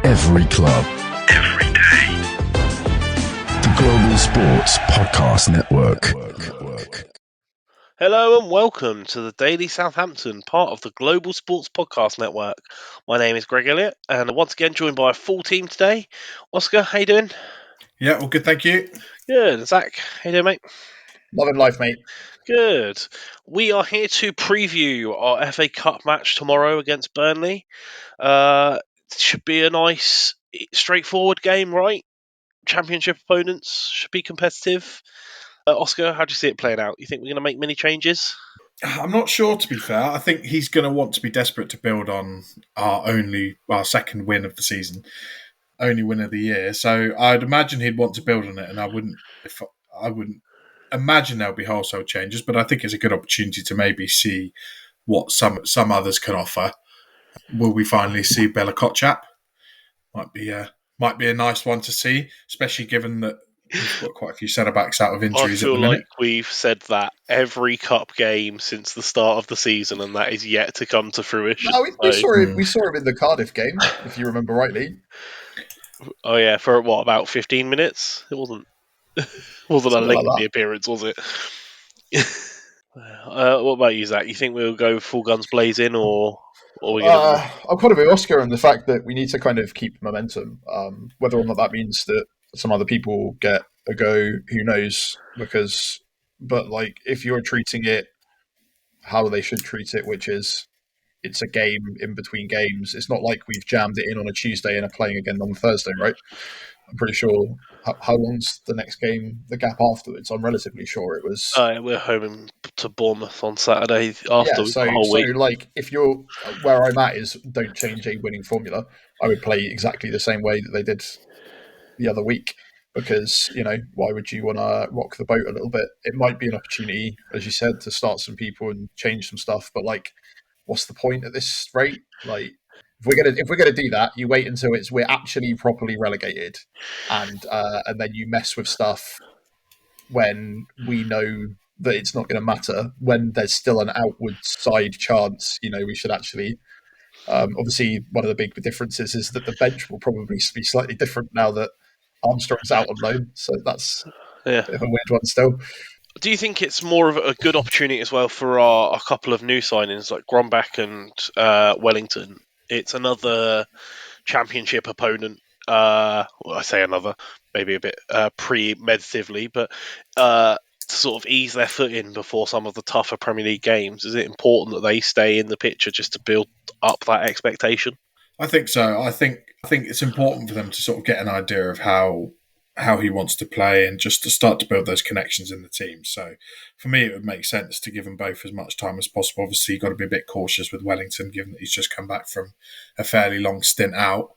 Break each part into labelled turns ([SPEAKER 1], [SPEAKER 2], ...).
[SPEAKER 1] Every club.
[SPEAKER 2] Every day.
[SPEAKER 1] The Global Sports Podcast Network.
[SPEAKER 3] Hello and welcome to the Daily Southampton, part of the Global Sports Podcast Network. My name is Greg Elliott, and once again joined by a full team today. Oscar, how you doing?
[SPEAKER 4] Yeah, all good, thank you.
[SPEAKER 3] Good. Zach, how you doing, mate?
[SPEAKER 5] Loving life, mate.
[SPEAKER 3] Good. We are here to preview our FA Cup match tomorrow against Burnley. Should be a nice, straightforward game, right? Championship opponents should be competitive. Oscar, how do you see it playing out? You think we're going to make many changes?
[SPEAKER 4] I'm not sure, to be fair. I think he's going to want to be desperate to build on our second win of the season, only win of the year. So I'd imagine he'd want to build on it, and I wouldn't imagine there'll be wholesale changes. But I think it's a good opportunity to maybe see what some others can offer. Will we finally see Bella Kotchap? Might be a nice one to see, especially given that we've got quite a few centre-backs out of injuries
[SPEAKER 3] I
[SPEAKER 4] at
[SPEAKER 3] feel
[SPEAKER 4] the minute.
[SPEAKER 3] like we've said that every cup game since the start of the season, and that is yet to come to fruition.
[SPEAKER 5] No, we saw him in the Cardiff game, if you remember rightly.
[SPEAKER 3] Oh yeah, for what, about 15 minutes? It wasn't a
[SPEAKER 5] Something like
[SPEAKER 3] lengthy
[SPEAKER 5] that.
[SPEAKER 3] appearance, was it? What about you, Zach? You think we'll go full guns blazing, or are we going to?
[SPEAKER 5] I'm kind of with Oscar on the fact that we need to kind of keep momentum. Whether or not that means that some other people get a go, who knows? But like, if you're treating it how they should treat it, which is it's a game in between games. It's not like we've jammed it in on a Tuesday and are playing again on Thursday, right? I'm pretty sure. How long's the next game? The gap afterwards? I'm relatively sure it was.
[SPEAKER 3] We're home to Bournemouth on Saturday after
[SPEAKER 5] So
[SPEAKER 3] the whole week.
[SPEAKER 5] like, if you're where I'm at is don't change a winning formula. I would play exactly the same way that they did the other week, because why would you want to rock the boat a little bit? It might be an opportunity, as you said, to start some people and change some stuff, but like, what's the point at this rate? Like, if we're gonna do that, you wait until we're actually properly relegated, and then you mess with stuff when we know that it's not going to matter. When there's still an outward side chance, we should actually. Obviously, one of the big differences is that the bench will probably be slightly different now that Armstrong's out on loan, so that's a bit of a weird one still.
[SPEAKER 3] Do you think it's more of a good opportunity as well for a couple of new signings like Grombach and Wellington? It's another championship opponent. I say another, maybe a bit premeditatively, but to sort of ease their foot in before some of the tougher Premier League games. Is it important that they stay in the picture just to build up that expectation?
[SPEAKER 4] I think so. I think it's important for them to sort of get an idea of how he wants to play and just to start to build those connections in the team. So for me, it would make sense to give them both as much time as possible. Obviously, you've got to be a bit cautious with Wellington, given that he's just come back from a fairly long stint out.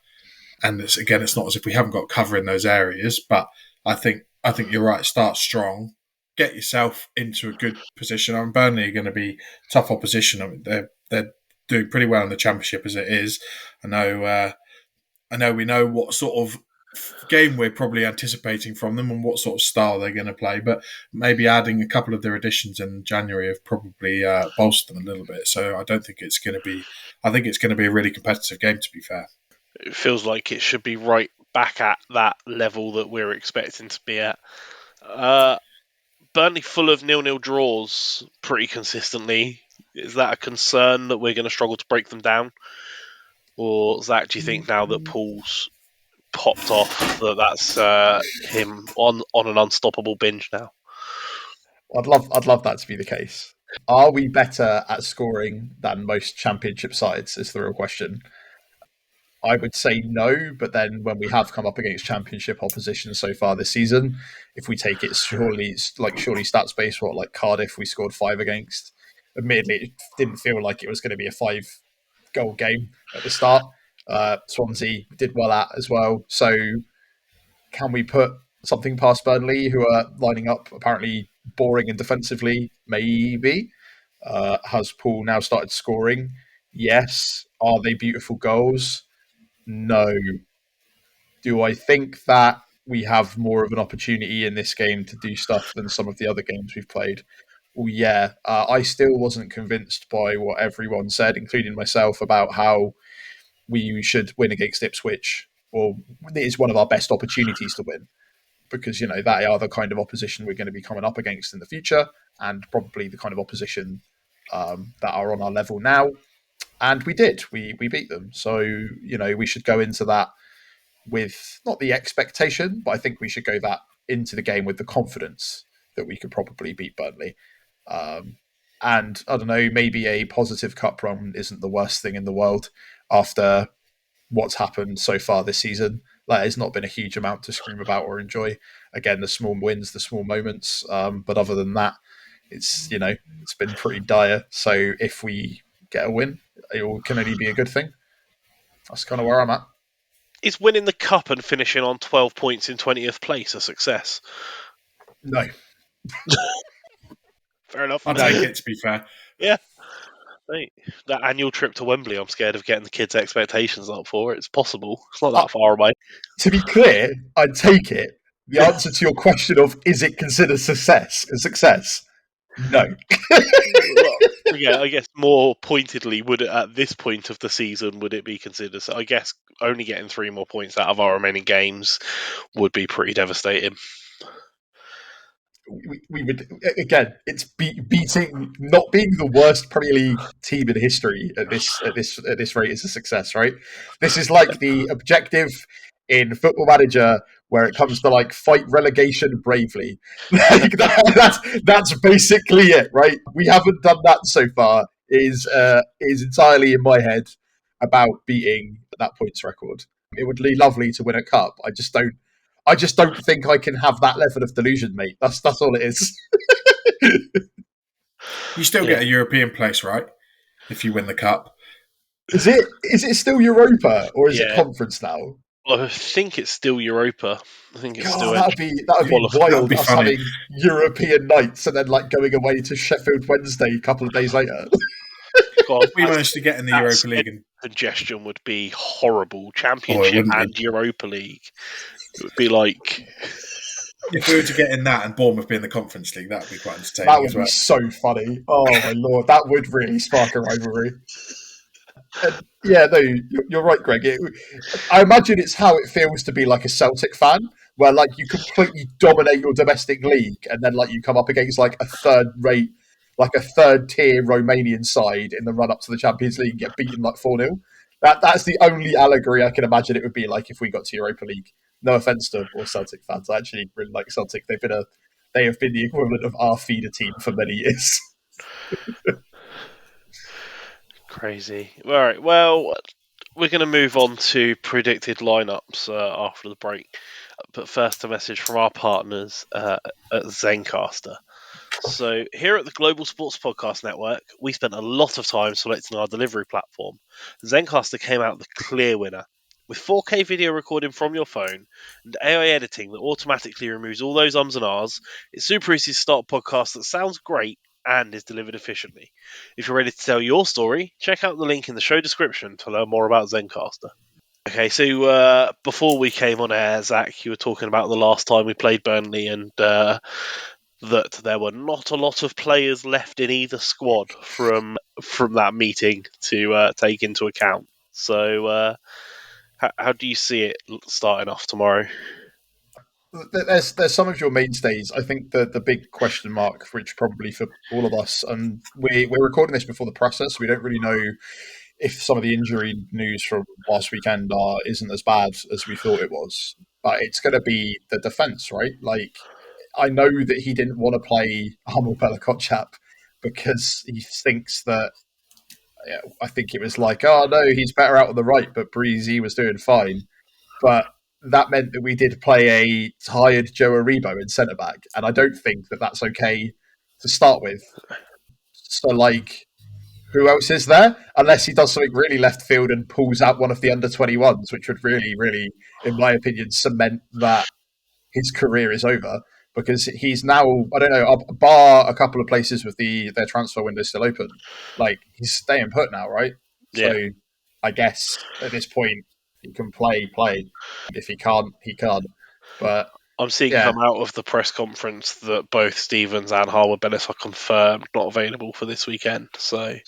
[SPEAKER 4] And it's not as if we haven't got cover in those areas, but I think you're right. Start strong, get yourself into a good position. I mean, Burnley are going to be tough opposition. I mean, they're doing pretty well in the Championship as it is. I know we know what sort of game we're probably anticipating from them and what sort of style they're going to play, but maybe adding a couple of their additions in January have probably bolstered them a little bit. So I don't think it's going to be. I think it's going to be a really competitive game, to be fair.
[SPEAKER 3] It feels like it should be right back at that level that we're expecting to be at. Burnley full of 0-0 draws pretty consistently. Is that a concern that we're going to struggle to break them down? Or, Zach, do you think now that Paul's popped off that's him on an unstoppable binge now?
[SPEAKER 5] I'd love that to be the case. Are we better at scoring than most Championship sides is the real question. I would say no, but then when we have come up against Championship opposition so far this season, if we take it surely stats based, like Cardiff, we scored 5 against. Admittedly, it didn't feel like it was going to be a 5-goal game at the start. Swansea did well at as well. So can we put something past Burnley, who are lining up apparently boring and defensively? Maybe. Has Paul now started scoring? Yes. Are they beautiful goals? No. Do I think that we have more of an opportunity in this game to do stuff than some of the other games we've played? Well, yeah. I still wasn't convinced by what everyone said, including myself, about how we should win against Ipswich or it is one of our best opportunities to win, because they are the kind of opposition we're going to be coming up against in the future, and probably the kind of opposition that are on our level now. And we did. We beat them. So we should go into that with not the expectation, but I think we should go that into the game with the confidence that we could probably beat Burnley. And I don't know, maybe a positive cup run isn't the worst thing in the world after what's happened so far this season. Like, it's not been a huge amount to scream about or enjoy. Again, the small wins, the small moments. But other than that, it's been pretty dire. So if we get a win, it can only be a good thing. That's kind of where I'm at.
[SPEAKER 3] Is winning the cup and finishing on 12 points in 20th place a success?
[SPEAKER 5] No.
[SPEAKER 3] Fair enough.
[SPEAKER 4] I'll take it, to be fair.
[SPEAKER 3] Yeah. Mate, that annual trip to Wembley, I'm scared of getting the kids' expectations up for. It's possible. It's not that far away.
[SPEAKER 5] To be clear, I'd take it. The answer to your question of is it considered a success? No.
[SPEAKER 3] Well, yeah, I guess more pointedly, would it at this point of the season, would it be considered? So I guess only getting 3 more points out of our remaining games would be pretty devastating.
[SPEAKER 5] We would, again, it's beating, not being the worst Premier League team in history at this rate is a success, right? This is like the objective in Football Manager where it comes to like fight relegation bravely. Like that's basically it, right? We haven't done that so far. Is entirely in my head about beating that points record. It would be lovely to win a cup. I just don't think I can have that level of delusion, mate. That's all it is.
[SPEAKER 4] You still get a European place, right? If you win the cup.
[SPEAKER 5] Is it still Europa or is it conference now?
[SPEAKER 3] I think it's still Europa. I think it's still.
[SPEAKER 5] That'd be wild. That'd be funny. Having European nights and then like going away to Sheffield Wednesday a couple of days later.
[SPEAKER 3] God,
[SPEAKER 4] we managed to get in the Europa League, and
[SPEAKER 3] congestion would be horrible. Championship and Europa League. It would be like
[SPEAKER 4] if we were to get in that and Bournemouth be in the Conference League, that would be quite entertaining.
[SPEAKER 5] That would be so funny. Oh my lord, that would really spark a rivalry. Yeah, no, you're right, Greg. I imagine it's how it feels to be like a Celtic fan, where like you completely dominate your domestic league, and then like you come up against like a third-tier Romanian side in the run-up to the Champions League and get beaten like 4-0. That's the only allegory I can imagine it would be like if we got to Europa League. No offense to all Celtic fans, I actually really like Celtic. They have been the equivalent of our feeder team for many years.
[SPEAKER 3] Crazy. All right. Well, we're going to move on to predicted lineups after the break. But first, a message from our partners at Zencastr. So, here at the Global Sports Podcast Network, we spent a lot of time selecting our delivery platform. Zencastr came out the clear winner. With 4K video recording from your phone and AI editing that automatically removes all those ums and ahs, it's super easy to start a podcast that sounds great and is delivered efficiently. If you're ready to tell your story, check out the link in the show description to learn more about Zencastr. Okay, so before we came on air, Zach, you were talking about the last time we played Burnley and that there were not a lot of players left in either squad from that meeting to take into account. So how do you see it starting off tomorrow?
[SPEAKER 5] There's some of your mainstays. I think the big question mark, which probably for all of us, and we're recording this before the process, so we don't really know if some of the injury news from last weekend isn't as bad as we thought it was. But it's going to be the defence, right? Like, I know that he didn't want to play Hamel Bella-Kotchap because he thinks that, I think it was like, oh no, he's better out on the right, but Breezy was doing fine. But that meant that we did play a tired Joe Aribo in centre back, and I don't think that that's okay to start with. So, like, who else is there? Unless he does something really left field and pulls out one of the under-21s, which would really, really, in my opinion, cement that his career is over. Because he's now, I don't know, bar a couple of places with their transfer window still open. Like, he's staying put now, right?
[SPEAKER 3] Yeah.
[SPEAKER 5] So I guess at this point, he can play. If he can't, he can't. But
[SPEAKER 3] I'm seeing come out of the press conference that both Stevens and Harwood-Bellis are confirmed not available for this weekend. So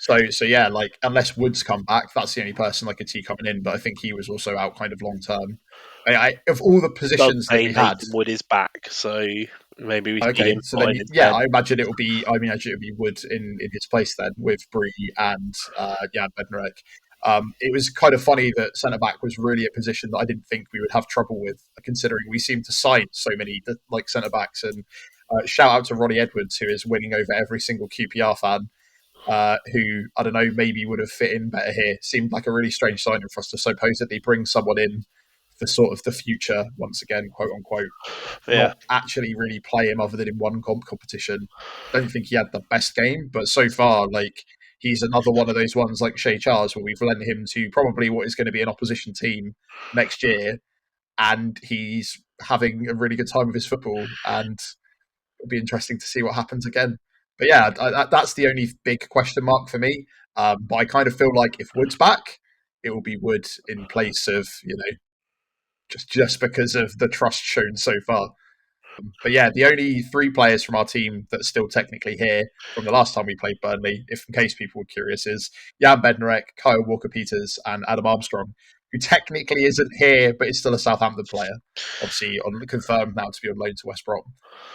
[SPEAKER 5] yeah, like unless Woods come back, that's the only person I could see coming in. But I think he was also out kind of long term. Of all the positions that
[SPEAKER 3] say
[SPEAKER 5] we had,
[SPEAKER 3] Nathan Wood is back, so maybe we see
[SPEAKER 5] okay,
[SPEAKER 3] him
[SPEAKER 5] so then
[SPEAKER 3] fine
[SPEAKER 5] yeah,
[SPEAKER 3] instead.
[SPEAKER 5] I imagine it will be. I imagine it would be Wood in his place then with Bree and Jan Bednarek. It was kind of funny that centre back was really a position that I didn't think we would have trouble with, considering we seem to sign so many like centre backs. And shout out to Ronnie Edwards, who is winning over every single QPR fan. Who I don't know, maybe would have fit in better here. Seemed like a really strange signing for us to supposedly bring someone in for sort of the future once again, quote unquote,
[SPEAKER 3] Yeah,
[SPEAKER 5] not actually really play him other than in one competition. Don't think he had the best game, but so far, like he's another one of those ones like Shea Charles where we've lent him to probably what is going to be an opposition team next year, and he's having a really good time with his football, and it'll be interesting to see what happens again. But yeah, that's the only big question mark for me. But I kind of feel like if Wood's back, it will be Wood in place of just because of the trust shown so far. But yeah, the only three players from our team that's still technically here from the last time we played Burnley, if in case people were curious, is Jan Bednarek, Kyle Walker-Peters, and Adam Armstrong, who technically isn't here, but is still a Southampton player, obviously confirmed now to be on loan to West Brom.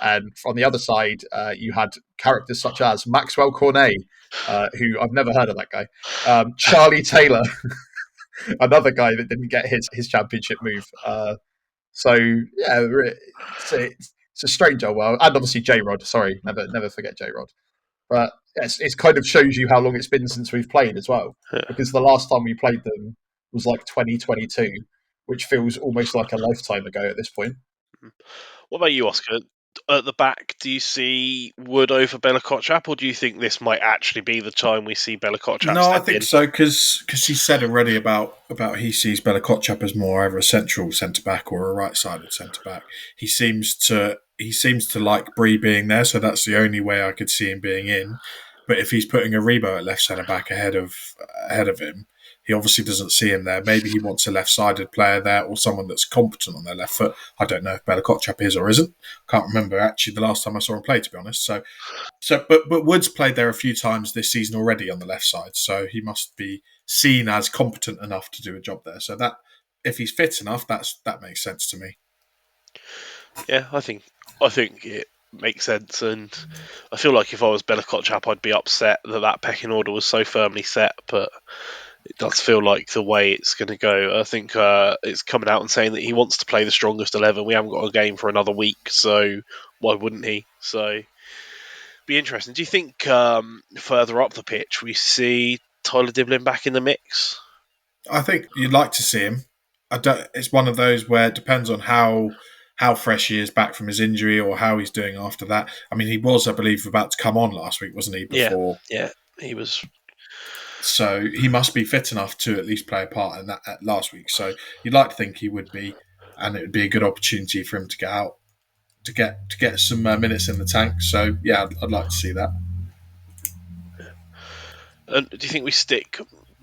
[SPEAKER 5] And on the other side, you had characters such as Maxwell Cornet, who I've never heard of that guy, Charlie Taylor, another guy that didn't get his championship move. So yeah, it's a strange old world, and obviously J Rod. Sorry, never forget J Rod. But yes, it kind of shows you how long it's been since we've played as well,
[SPEAKER 3] yeah.
[SPEAKER 5] because the last time we played them was like 2022, which feels almost like a lifetime ago at this point.
[SPEAKER 3] What about you, Oscar? At the back, do you see Wood over Bella Kotchap, or do you think this might actually be the time we see Bella Kotchap
[SPEAKER 4] No, I
[SPEAKER 3] step
[SPEAKER 4] think
[SPEAKER 3] in?
[SPEAKER 4] so because he said already about he sees Bella Kotchap as more either a central centre back or a right sided centre back. He seems to like Bree being there, so that's the only way I could see him being in. But if he's putting a Rebo at left centre back ahead of him, he obviously doesn't see him there. Maybe he wants a left sided player there or someone that's competent on their left foot. I don't know if Bella Kotchap is or isn't. Can't remember actually the last time I saw him play, to be honest. But Woods played there a few times this season already on the left side, so he must be seen as competent enough to do a job there. So that if he's fit enough, that makes sense to me.
[SPEAKER 3] Yeah, I think it makes sense, and I feel like if I was Bella Kotchap, I'd be upset that pecking order was so firmly set, but it does feel like the way it's going to go. I think it's coming out and saying that he wants to play the strongest 11. We haven't got a game for another week, so why wouldn't he? So, be interesting. Do you think further up the pitch we see Tyler Diblin back in the mix?
[SPEAKER 4] I think you'd like to see him. It's one of those where it depends on how fresh he is back from his injury or how he's doing after that. I mean, he was, I believe, about to come on last week, wasn't he? Before,
[SPEAKER 3] yeah, he was.
[SPEAKER 4] So he must be fit enough to at least play a part in that last week. So you'd like to think he would be, and it would be a good opportunity for him to get out, to get some minutes in the tank. So yeah, I'd like to see that.
[SPEAKER 3] And do you think we stick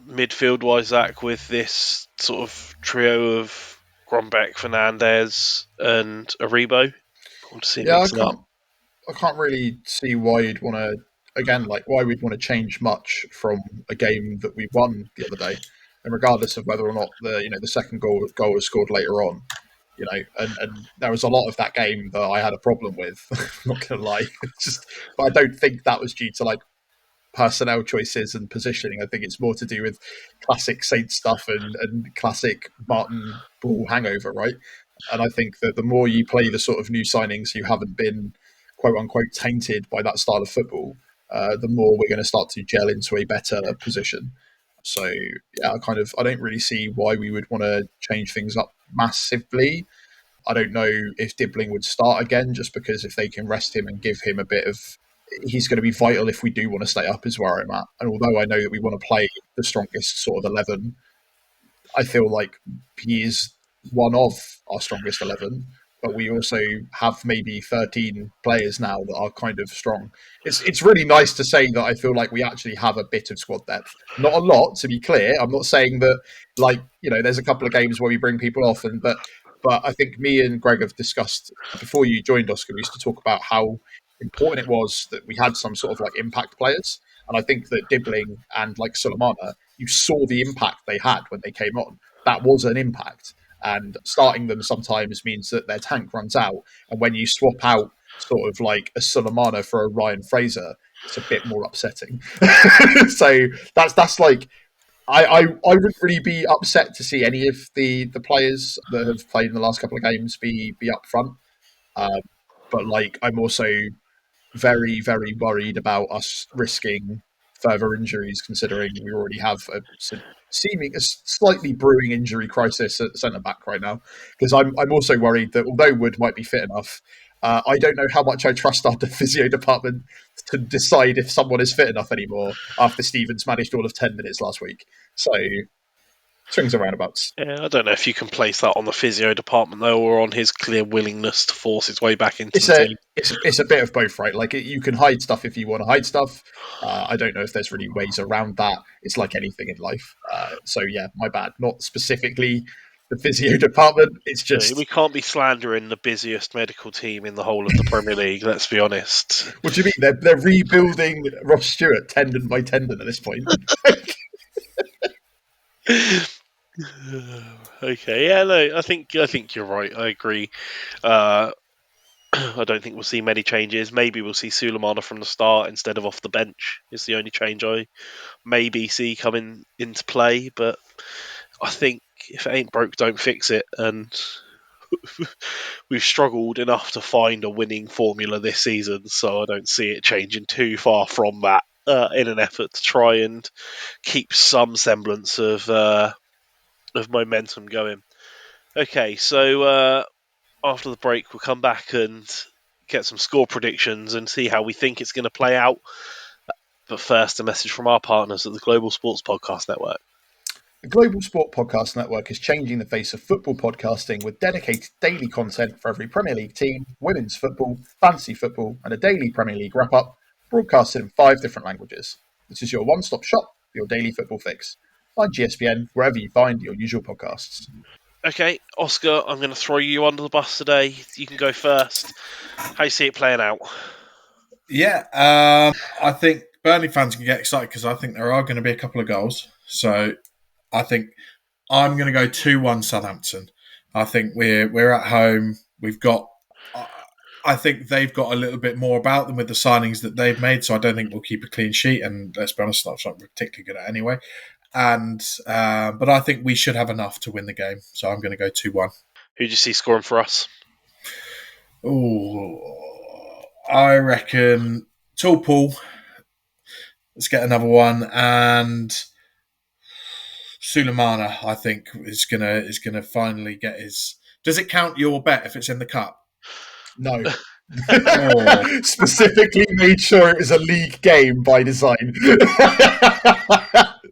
[SPEAKER 3] midfield wise, Zach, with this sort of trio of Grombeck, Fernandez, and Aribo?
[SPEAKER 5] Yeah, I can't really see why you'd want to why we'd want to change much from a game that we won the other day, and regardless of whether or not the second goal was scored later on, and there was a lot of that game that I had a problem with. I'm not gonna lie, but I don't think that was due to like personnel choices and positioning. I think it's more to do with classic Saint stuff and classic Martin Ball hangover, right? And I think that the more you play the sort of new signings who haven't been quote unquote tainted by that style of football, the more we're going to start to gel into a better position. So yeah, I don't really see why we would want to change things up massively. I don't know if Dibbling would start again, just because if they can rest him and give him a bit of, he's going to be vital if we do want to stay up, is where I'm at. And although I know that we want to play the strongest sort of 11, I feel like he is one of our strongest 11, but we also have maybe 13 players now that are kind of strong. It's really nice to say that I feel like we actually have a bit of squad depth. Not a lot, to be clear. I'm not saying that, there's a couple of games where we bring people off, but But I think me and Greg have discussed before you joined, Oscar. We used to talk about how important it was that we had some sort of like impact players, and I think that Dibbling and like Sulemana, you saw the impact they had when they came on. That was an impact, and starting them sometimes means that their tank runs out, and when you swap out sort of like a Sulemana for a Ryan Fraser, it's a bit more upsetting. So that's like I wouldn't really be upset to see any of the players that have played in the last couple of games be up front. Um, but like I'm also very, very worried about us risking further injuries, considering we already have a slightly brewing injury crisis at centre back right now. Because I'm also worried that although Wood might be fit enough, I don't know how much I trust our physio department to decide if someone is fit enough anymore after Stevens managed all of 10 minutes last week. So swings and roundabouts.
[SPEAKER 3] Yeah, I don't know if you can place that on the physio department though, or on his clear willingness to force his way back into the team.
[SPEAKER 5] It's a bit of both, right? Like you can hide stuff if you want to hide stuff. I don't know if there's really ways around that. It's like anything in life. So yeah, my bad. Not specifically the physio department. It's just
[SPEAKER 3] we can't be slandering the busiest medical team in the whole of the Premier League. Let's be honest.
[SPEAKER 5] What do you mean? They're rebuilding Ross Stewart tendon by tendon at this point.
[SPEAKER 3] Okay, yeah, no, I think you're right. I agree. I don't think we'll see many changes. Maybe we'll see Sulemana from the start instead of off the bench. Is the only change I maybe see coming into play. But I think if it ain't broke, don't fix it. And we've struggled enough to find a winning formula this season, so I don't see it changing too far from that. In an effort to try and keep some semblance of momentum going. Okay, so after the break, we'll come back and get some score predictions and see how we think it's going to play out. But first, a message from our partners at the Global Sports Podcast Network.
[SPEAKER 5] The Global Sport Podcast Network is changing the face of football podcasting with dedicated daily content for every Premier League team, women's football, fantasy football, and a daily Premier League wrap-up, broadcasted in 5 different languages. This is your one-stop shop for your daily football fix. Find GSPN wherever you find your usual podcasts.
[SPEAKER 3] Okay, Oscar, I'm going to throw you under the bus today. You can go first. How you see it playing out?
[SPEAKER 4] Yeah, I think Burnley fans can get excited because I think there are going to be a couple of goals. So I think I'm going to go 2-1 Southampton. I think we're at home. We've got. I think they've got a little bit more about them with the signings that they've made. So I don't think we'll keep a clean sheet. And let's be honest, that's not particularly good at anyway. And but I think we should have enough to win the game. So I'm going to go 2-1.
[SPEAKER 3] Who do you see scoring for us?
[SPEAKER 4] Oh, I reckon Tall Paul. Let's get another one, and Sulemana, I think, is gonna finally get his. Does it count your bet if it's in the cup?
[SPEAKER 5] No. Oh. Specifically made sure it was a league game by design.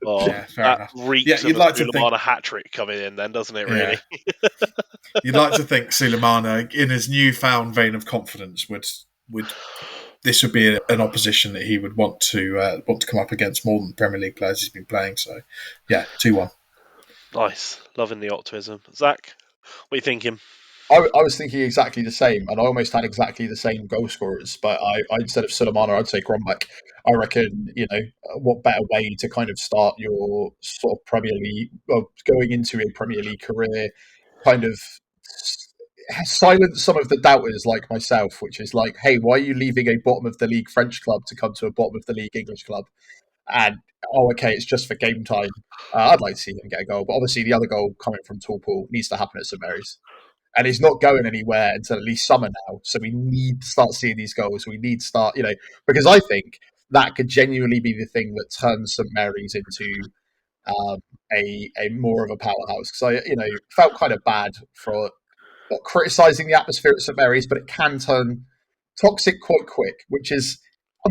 [SPEAKER 3] Oh, yeah, fair enough. Reeks you'd like to think a hat trick coming in, then, doesn't it? Really.
[SPEAKER 4] Yeah. You'd like to think Sulemana, in his newfound vein of confidence, would this would be an opposition that he would want to come up against more than the Premier League players he's been playing. So, yeah, 2-1.
[SPEAKER 3] Nice, loving the optimism. Zach, what are you thinking?
[SPEAKER 5] I was thinking exactly the same, and I almost had exactly the same goal scorers. But I instead of Sulemana, I'd say Grombeck. I reckon, what better way to kind of start your sort of Premier League, going into a Premier League career, kind of silence some of the doubters like myself, which is like, hey, why are you leaving a bottom of the league French club to come to a bottom of the league English club? And okay, it's just for game time. I'd like to see him get a goal, but obviously the other goal coming from Tall Paul needs to happen at St Mary's. And he's not going anywhere until at least summer now. So we need to start seeing these goals. We need to start, because I think that could genuinely be the thing that turns St Mary's into a more of a powerhouse. Because I, felt kind of bad for not criticising the atmosphere at St Mary's, but it can turn toxic quite quick, which is,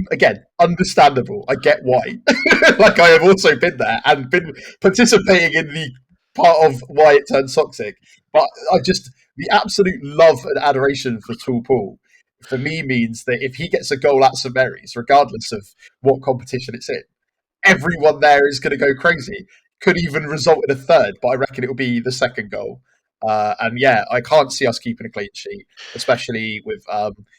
[SPEAKER 5] again, understandable. I get why. Like, I have also been there and been participating in the part of why it turns toxic. But the absolute love and adoration for Tall Paul, for me, means that if he gets a goal at St Mary's, regardless of what competition it's in, everyone there is going to go crazy. Could even result in a third, but I reckon it will be the second goal. And yeah, I can't see us keeping a clean sheet, especially with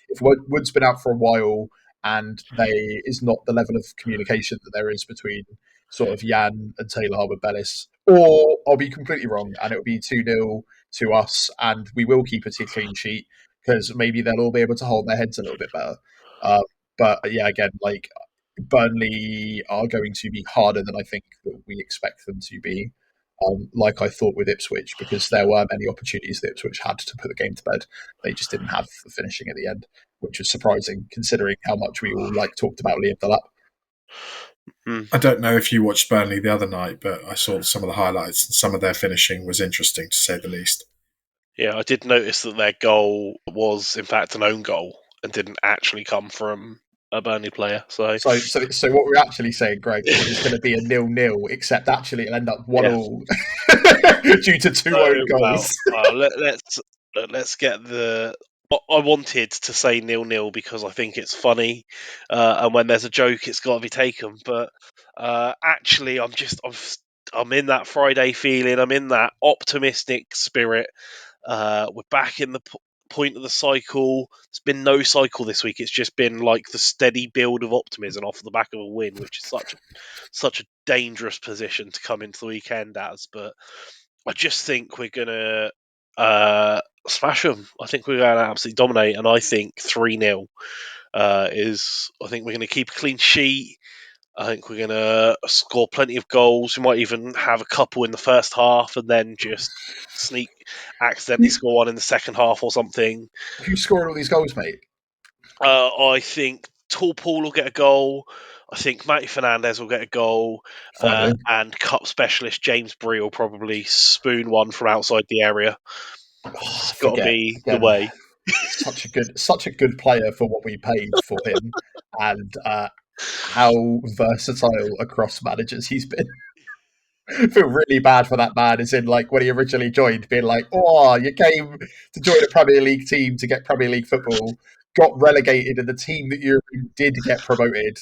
[SPEAKER 5] if Wood's been out for a while and there is not the level of communication that there is between sort of Jan and Taylor Harwood-Bellis. Or I'll be completely wrong and it'll be 2-0 to us and we will keep a clean sheet because maybe they'll all be able to hold their heads a little bit better. But yeah, again, like Burnley are going to be harder than I think that we expect them to be. Like I thought with Ipswich, because there were many opportunities that Ipswich had to put the game to bed. They just didn't have the finishing at the end, which was surprising considering how much we all talked about Liam Delap.
[SPEAKER 4] I don't know if you watched Burnley the other night, but I saw some of the highlights and some of their finishing was interesting to say the least.
[SPEAKER 3] Yeah, I did notice that their goal was in fact an own goal and didn't actually come from a Burnley player. So
[SPEAKER 5] what we're actually saying, Greg, is it's going to be a 0-0, except actually it'll end up 1-1 due to 2 own goals.
[SPEAKER 3] Let's get the. I wanted to say 0-0 because I think it's funny, and when there's a joke, it's got to be taken. But actually, I'm in that Friday feeling. I'm in that optimistic spirit. We're back in the point of the cycle. There's been no cycle this week. It's just been like the steady build of optimism off the back of a win, which is such a dangerous position to come into the weekend as. But I just think we're gonna smash them. I think we're going to absolutely dominate, and I think 3-0 is. I think we're going to keep a clean sheet. I think we're going to score plenty of goals. We might even have a couple in the first half, and then just accidentally score one in the second half or something.
[SPEAKER 5] Who's scoring all these goals, mate?
[SPEAKER 3] I think Tall Paul will get a goal. I think Matty Fernandez will get a goal. And cup specialist James Bree will probably spoon one from outside the area. It's got to be the way.
[SPEAKER 5] Such a good player for what we paid for him, and how versatile across managers he's been. I feel really bad for that man. As in, like when he originally joined, being like, "Oh, you came to join a Premier League team to get Premier League football, got relegated, and the team that you did get promoted."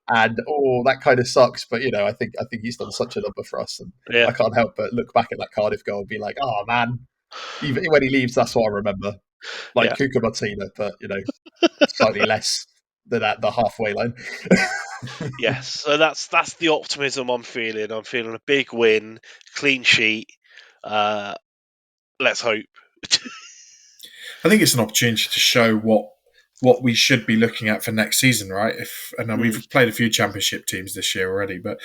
[SPEAKER 5] And that kind of sucks. But I think he's done such a number for us, and I can't help but look back at that Cardiff goal and be like, "Oh man." Even when he leaves, that's what I remember. Like Kuka Martina, but slightly less than at the halfway line.
[SPEAKER 3] Yes, so that's the optimism I'm feeling. I'm feeling a big win, clean sheet. Let's hope.
[SPEAKER 4] I think it's an opportunity to show what we should be looking at for next season, right? We've played a few championship teams this year already, but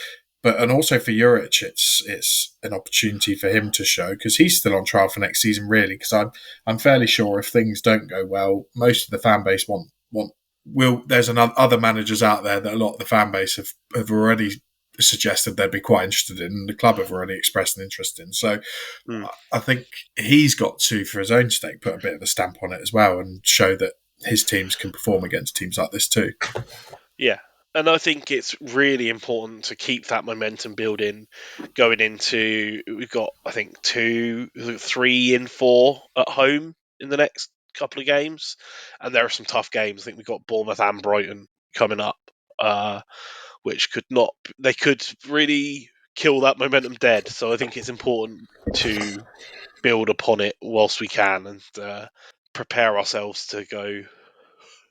[SPEAKER 4] and also for Juric, it's an opportunity for him to show because he's still on trial for next season, really. Because I'm fairly sure if things don't go well, most of the fan base there's other managers out there that a lot of the fan base have already suggested they'd be quite interested in, and the club have already expressed an interest in. So I think he's got to, for his own sake, put a bit of a stamp on it as well and show that his teams can perform against teams like this too.
[SPEAKER 3] Yeah. And I think it's really important to keep that momentum building going into. We've got, I think, 3 in 4 at home in the next couple of games, and there are some tough games. I think we've got Bournemouth and Brighton coming up, which they could really kill that momentum dead. So I think it's important to build upon it whilst we can and prepare ourselves to go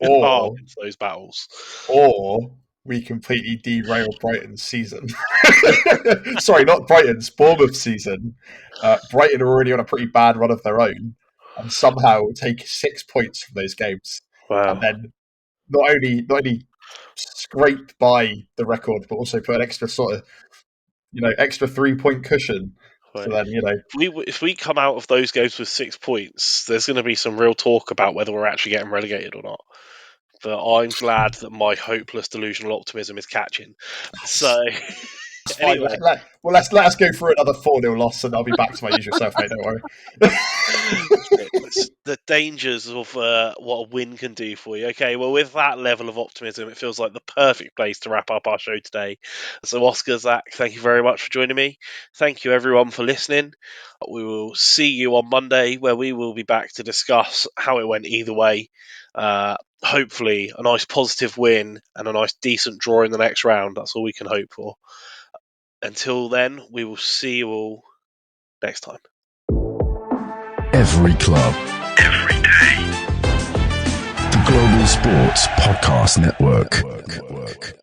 [SPEAKER 3] hard into those battles.
[SPEAKER 5] Or we completely derail Brighton's season. Sorry, not Brighton's, Bournemouth's season. Brighton are already on a pretty bad run of their own and somehow take 6 points from those games.
[SPEAKER 3] Wow.
[SPEAKER 5] And then not only scrape by the record, but also put an extra extra 3-point cushion.
[SPEAKER 3] Right.
[SPEAKER 5] So then,
[SPEAKER 3] if we come out of those games with 6 points, there's going to be some real talk about whether we're actually getting relegated or not. But I'm glad that my hopeless delusional optimism is catching. So, anyway.
[SPEAKER 5] Let us go through another 4-0 loss and I'll be back to my usual self, mate, don't worry.
[SPEAKER 3] The dangers of what a win can do for you. Okay, well, with that level of optimism, it feels like the perfect place to wrap up our show today. So, Oscar, Zach, thank you very much for joining me. Thank you, everyone, for listening. We will see you on Monday, where we will be back to discuss how it went either way. Hopefully, a nice positive win and a nice decent draw in the next round. That's all we can hope for. Until then, we will see you all next time.
[SPEAKER 1] Every club.
[SPEAKER 2] Every day.
[SPEAKER 1] The Global Sports Podcast Network.